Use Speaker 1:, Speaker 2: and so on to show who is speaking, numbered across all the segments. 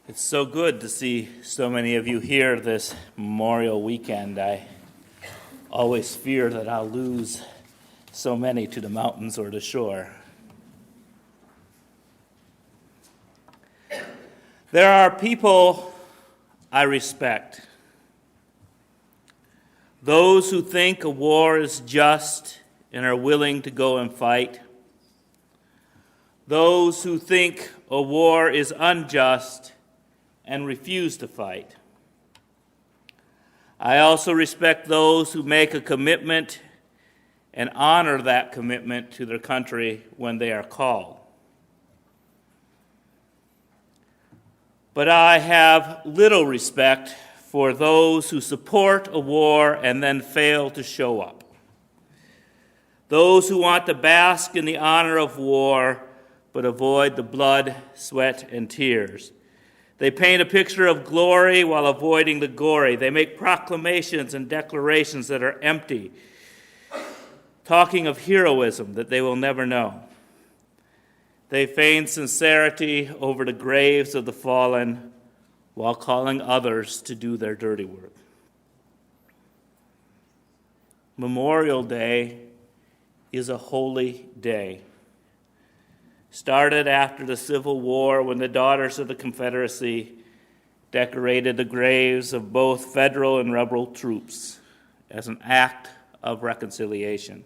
Speaker 1: It's so good to see so many of you here this Memorial Weekend. I always fear that I'll lose so many to the mountains or the shore. There are people I respect. Those who think a war is just and are willing to go and fight. Those who think a war is unjust and refuse to fight. I also respect those who make a commitment and honor that commitment to their country when they are called. But I have little respect for those who support a war and then fail to show up. Those who want to bask in the honor of war but avoid the blood, sweat, and tears. They paint a picture of glory while avoiding the gory. They make proclamations and declarations that are empty, talking of heroism that they will never know. They feign sincerity over the graves of the fallen while calling others to do their dirty work. Memorial Day is a holy day. Started after the Civil War when the Daughters of the Confederacy decorated the graves of both federal and rebel troops as an act of reconciliation.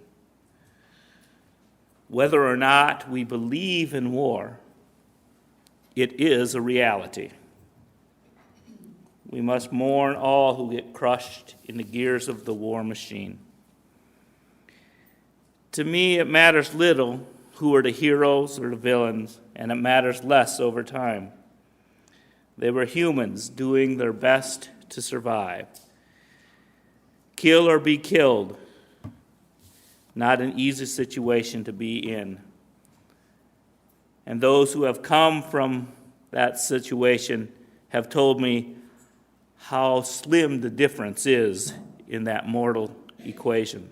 Speaker 1: Whether or not we believe in war, it is a reality. We must mourn all who get crushed in the gears of the war machine. To me, it matters little who are the heroes or the villains, and it matters less over time. They were humans doing their best to survive. Kill or be killed, not an easy situation to be in. And those who have come from that situation have told me how slim the difference is in that mortal equation.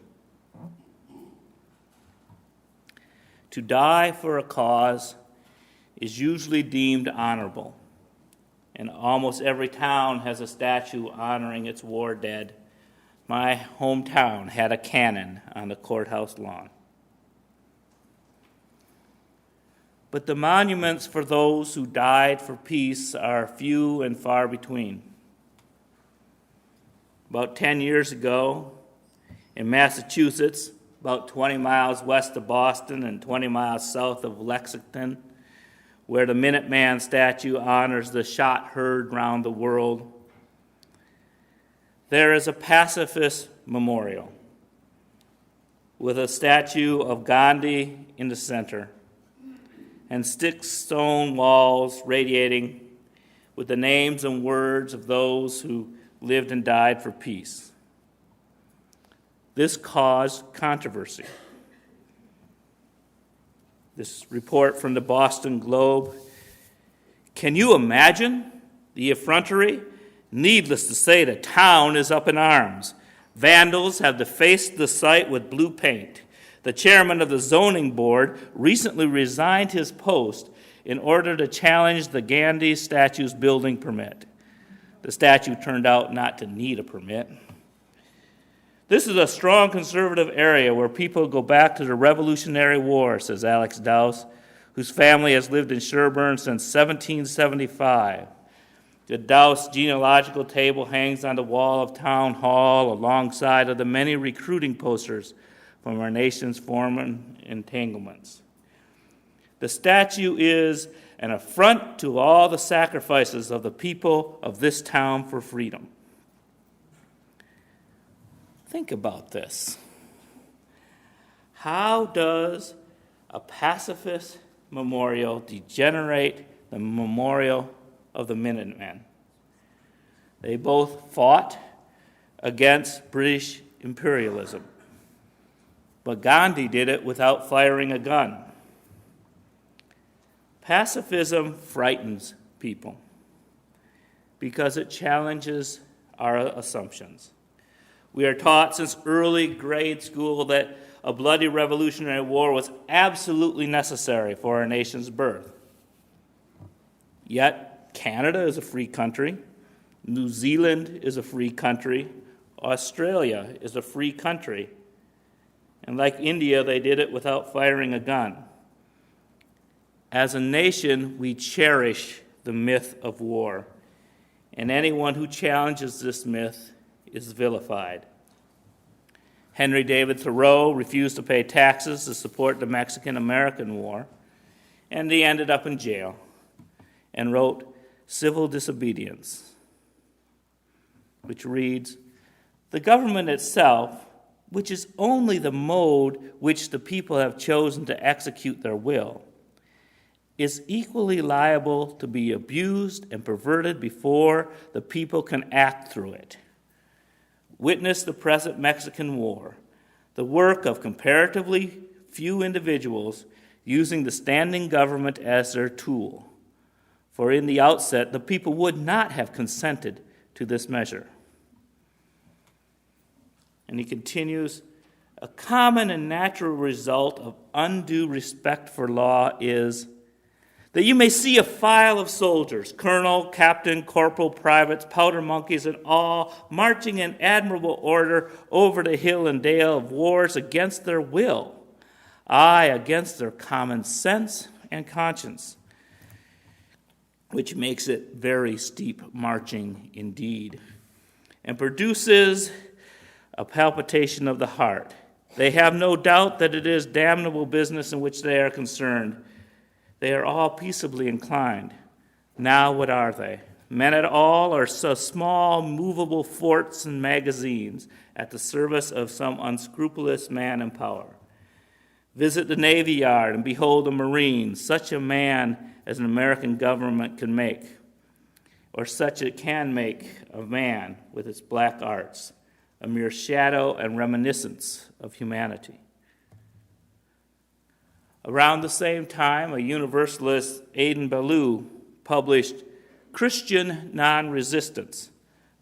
Speaker 1: To die for a cause is usually deemed honorable, and almost every town has a statue honoring its war dead. My hometown had a cannon on the courthouse lawn. But the monuments for those who died for peace are few and far between. About 10 years ago, in Massachusetts, about 20 miles west of Boston and 20 miles south of Lexington, where the Minuteman statue honors the shot heard round the world, there is a pacifist memorial with a statue of Gandhi in the center and 6 stone walls radiating with the names and words of those who lived and died for peace. This caused controversy. This report from the Boston Globe. Can you imagine the effrontery? Needless to say, the town is up in arms. Vandals have defaced the site with blue paint. The chairman of the zoning board recently resigned his post in order to challenge the Gandhi statue's building permit. The statue turned out not to need a permit. This is a strong conservative area where people go back to the Revolutionary War, says Alex Dowse, whose family has lived in Sherburne since 1775. The Dowse genealogical table hangs on the wall of Town Hall alongside of the many recruiting posters from our nation's former entanglements. The statue is an affront to all the sacrifices of the people of this town for freedom. Think about this. How does a pacifist memorial degenerate the memorial of the Minutemen? They both fought against British imperialism, but Gandhi did it without firing a gun. Pacifism frightens people because it challenges our assumptions. We are taught since early grade school that a bloody Revolutionary War was absolutely necessary for our nation's birth. Yet, Canada is a free country. New Zealand is a free country. Australia is a free country. And like India, they did it without firing a gun. As a nation, we cherish the myth of war, and anyone who challenges this myth is vilified. Henry David Thoreau refused to pay taxes to support the Mexican-American War, and he ended up in jail and wrote Civil Disobedience, which reads, "The government itself, which is only the mode which the people have chosen to execute their will, is equally liable to be abused and perverted before the people can act through it. Witness the present Mexican War, the work of comparatively few individuals using the standing government as their tool. For in the outset, the people would not have consented to this measure." And he continues, "A common and natural result of undue respect for law is that you may see a file of soldiers, colonel, captain, corporal, privates, powder monkeys, and all, marching in admirable order over the hill and dale of wars against their will, aye, against their common sense and conscience, which makes it very steep marching indeed, and produces a palpitation of the heart. They have no doubt that it is damnable business in which they are concerned. They are all peaceably inclined. Now what are they? Men at all, or so small movable forts and magazines at the service of some unscrupulous man in power? Visit the Navy Yard and behold a Marine, such a man as an American government can make, or such it can make of man with its black arts, a mere shadow and reminiscence of humanity." Around the same time, a Universalist, Aidan Ballou, published Christian Non-Resistance,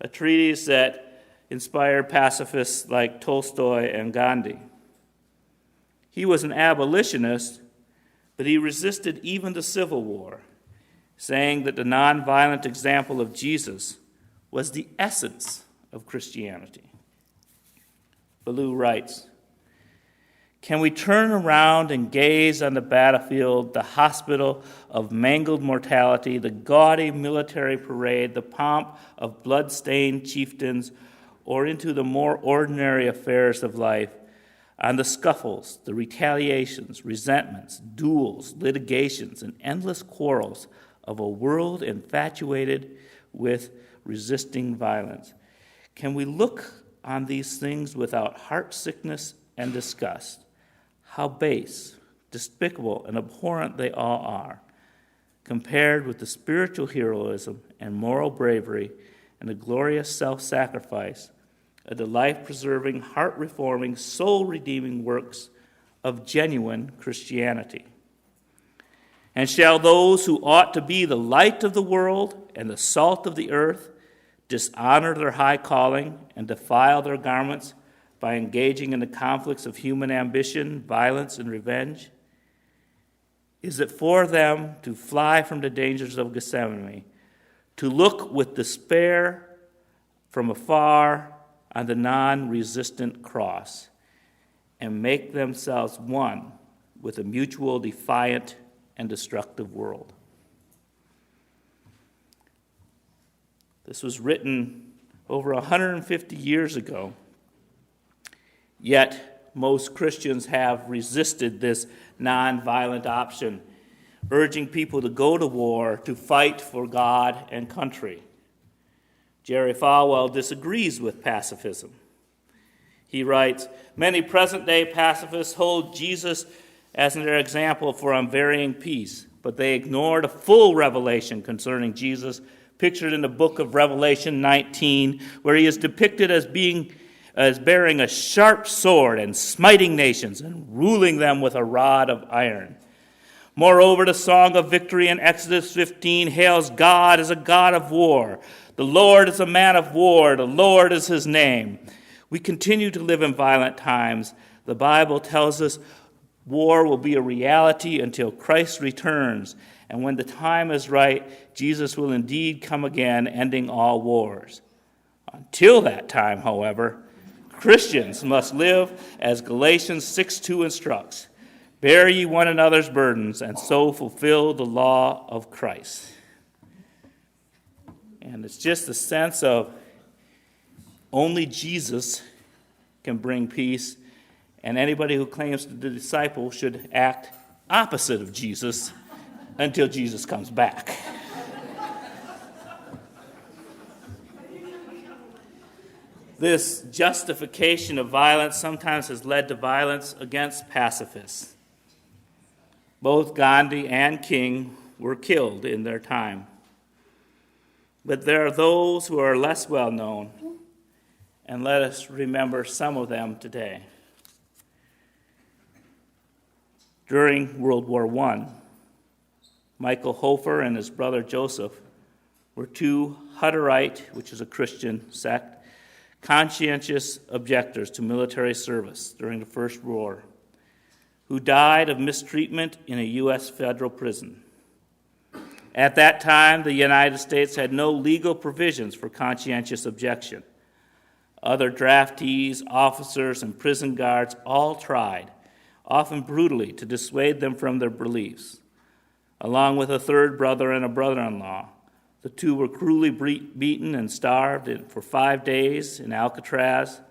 Speaker 1: a treatise that inspired pacifists like Tolstoy and Gandhi. He was an abolitionist, but he resisted even the Civil War, saying that the nonviolent example of Jesus was the essence of Christianity. Ballou writes, "Can we turn around and gaze on the battlefield, the hospital of mangled mortality, the gaudy military parade, the pomp of blood-stained chieftains, or into the more ordinary affairs of life, on the scuffles, the retaliations, resentments, duels, litigations, and endless quarrels of a world infatuated with resisting violence? Can we look on these things without heart sickness and disgust? How base, despicable, and abhorrent they all are, compared with the spiritual heroism and moral bravery and the glorious self-sacrifice of the life-preserving, heart-reforming, soul-redeeming works of genuine Christianity. And shall those who ought to be the light of the world and the salt of the earth dishonor their high calling and defile their garments by engaging in the conflicts of human ambition, violence, and revenge? Is it for them to fly from the dangers of Gethsemane, to look with despair from afar on the non-resistant cross, and make themselves one with a mutual, defiant, and destructive world?" This was written over 150 years ago. Yet, most Christians have resisted this nonviolent option, urging people to go to war to fight for God and country. Jerry Falwell disagrees with pacifism. He writes, "Many present-day pacifists hold Jesus as their example for unvarying peace, but they ignore the full revelation concerning Jesus pictured in the book of Revelation 19, where he is depicted as bearing a sharp sword and smiting nations and ruling them with a rod of iron. Moreover, the song of victory in Exodus 15 hails God as a God of war. The Lord is a man of war. The Lord is his name." We continue to live in violent times. The Bible tells us War will be a reality until Christ returns, and when the time is right, Jesus will indeed come again, ending all wars. Until that time, however, Christians must live as Galatians 6:2 instructs, bear ye one another's burdens, and so fulfill the law of Christ. And it's just a sense of only Jesus can bring peace, and anybody who claims to be a disciple should act opposite of Jesus until Jesus comes back. This justification of violence sometimes has led to violence against pacifists. Both Gandhi and King were killed in their time. But there are those who are less well known, and let us remember some of them today. During World War I, Michael Hofer and his brother Joseph were two Hutterite, which is a Christian sect, conscientious objectors to military service during the First War, who died of mistreatment in a U.S. federal prison. At that time, the United States had no legal provisions for conscientious objection. Other draftees, officers, and prison guards all tried, often brutally, to dissuade them from their beliefs. Along with a third brother and a brother-in-law, the two were cruelly beaten and starved for 5 days in Alcatraz.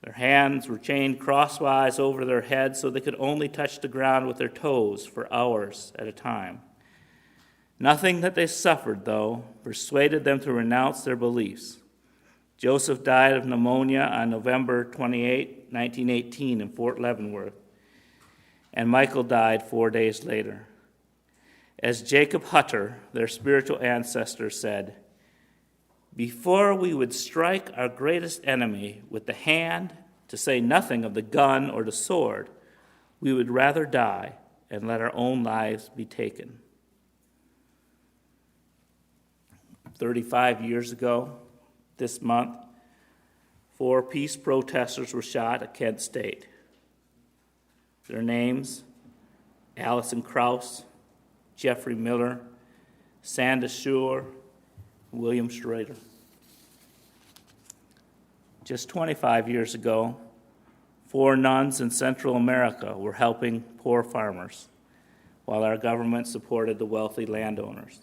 Speaker 1: Their hands were chained crosswise over their heads so they could only touch the ground with their toes for hours at a time. Nothing that they suffered, though, persuaded them to renounce their beliefs. Joseph died of pneumonia on November 28, 1918 in Fort Leavenworth, and Michael died 4 days later. As Jacob Hutter, their spiritual ancestor, said, "Before we would strike our greatest enemy with the hand, to say nothing of the gun or the sword, we would rather die and let our own lives be taken." 35 years ago, this month, 4 peace protesters were shot at Kent State. Their names, Allison Krauss, Jeffrey Miller, Sandra Shore, William Schrader. Just 25 years ago, 4 nuns in Central America were helping poor farmers, while our government supported the wealthy landowners.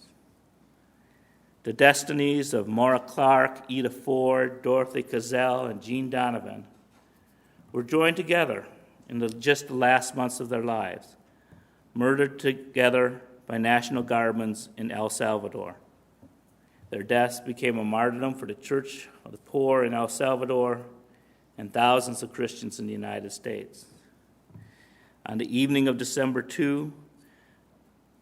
Speaker 1: The destinies of Maura Clark, Ida Ford, Dorothy Cazell, and Jean Donovan were joined together in just the last months of their lives, murdered together by National Guardsmen in El Salvador. Their deaths became a martyrdom for the Church of the Poor in El Salvador and thousands of Christians in the United States. On the evening of December 2,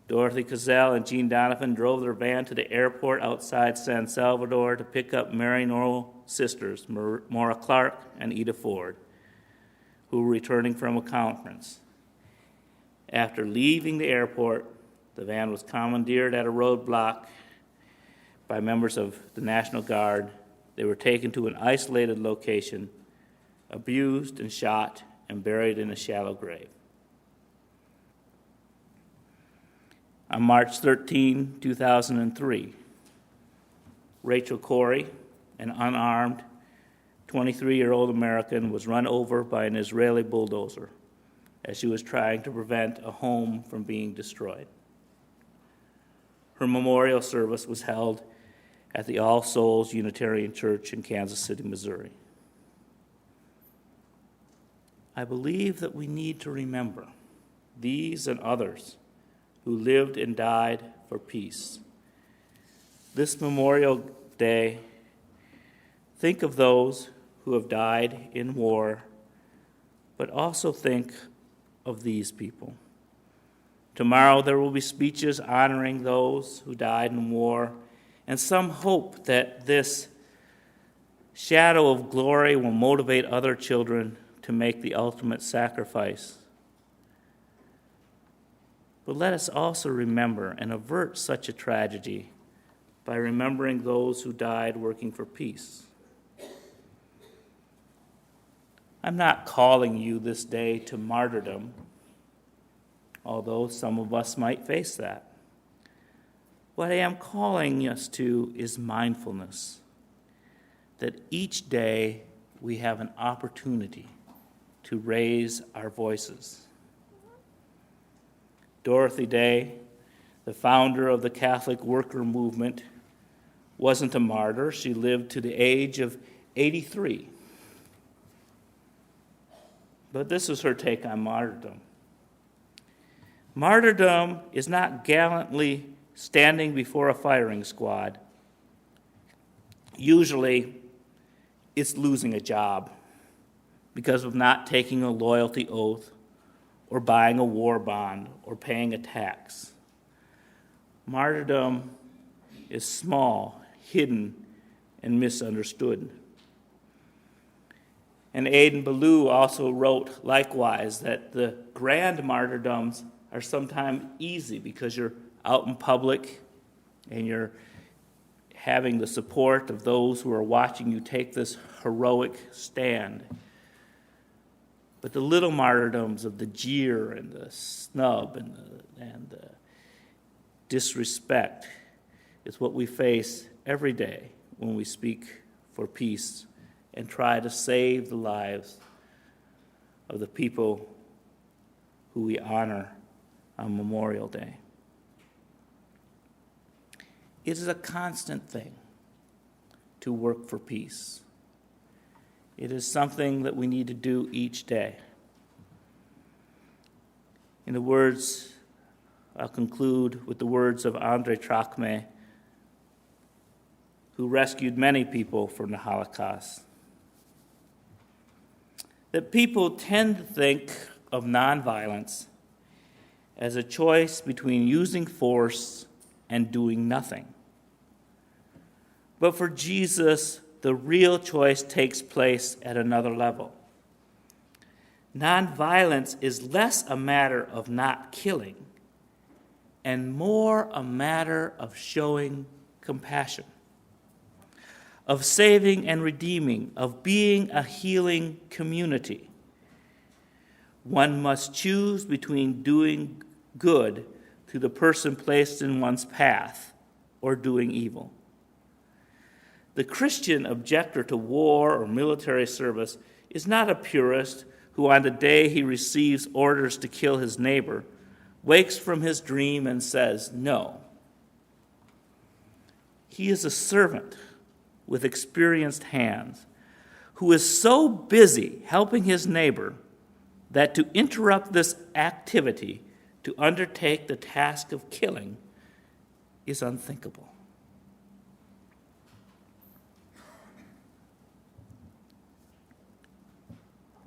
Speaker 1: Dorothy Cazell and Jean Donovan drove their van to the airport outside San Salvador to pick up married sisters, Maura Clark and Ida Ford, who were returning from a conference. After leaving the airport, the van was commandeered at a roadblock by members of the National Guard. They were taken to an isolated location, abused and shot, and buried in a shallow grave. On March 13, 2003, Rachel Corey, an unarmed 23-year-old American, was run over by an Israeli bulldozer as she was trying to prevent a home from being destroyed. Her memorial service was held at the All Souls Unitarian Church in Kansas City, Missouri. I believe that we need to remember these and others who lived and died for peace. This Memorial Day, think of those who have died in war, but also think of these people. Tomorrow there will be speeches honoring those who died in war, and some hope that this shadow of glory will motivate other children to make the ultimate sacrifice. But let us also remember and avert such a tragedy by remembering those who died working for peace. I'm not calling you this day to martyrdom, although some of us might face that. What I am calling us to is mindfulness, that each day we have an opportunity to raise our voices. Dorothy Day, the founder of the Catholic worker movement, wasn't a martyr. She lived to the age of 83. But this is her take on martyrdom. Martyrdom is not gallantly standing before a firing squad. Usually, it's losing a job because of not taking a loyalty oath or buying a war bond or paying a tax. Martyrdom is small, hidden, and misunderstood. And Aidan Ballou also wrote likewise that the grand martyrdoms are sometimes easy because you're out in public and you're having the support of those who are watching you take this heroic stand. But the little martyrdoms of the jeer and the snub and the disrespect is what we face every day when we speak for peace and try to save the lives of the people who we honor on Memorial Day. It is a constant thing to work for peace. It is something that we need to do each day. In the words, I'll conclude with the words of Andrei Trachme, who rescued many people from the Holocaust. That people tend to think of nonviolence as a choice between using force and doing nothing. But for Jesus, the real choice takes place at another level. Nonviolence is less a matter of not killing and more a matter of showing compassion, of saving and redeeming, of being a healing community. One must choose between doing good to the person placed in one's path or doing evil. The Christian objector to war or military service is not a purist who, on the day he receives orders to kill his neighbor, wakes from his dream and says, no. He is a servant with experienced hands who is so busy helping his neighbor that to interrupt this activity to undertake the task of killing is unthinkable.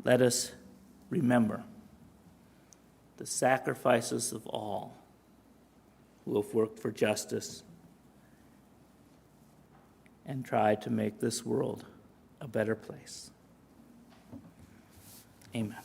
Speaker 1: Let us remember the sacrifices of all who have worked for justice and tried to make this world a better place. Amen.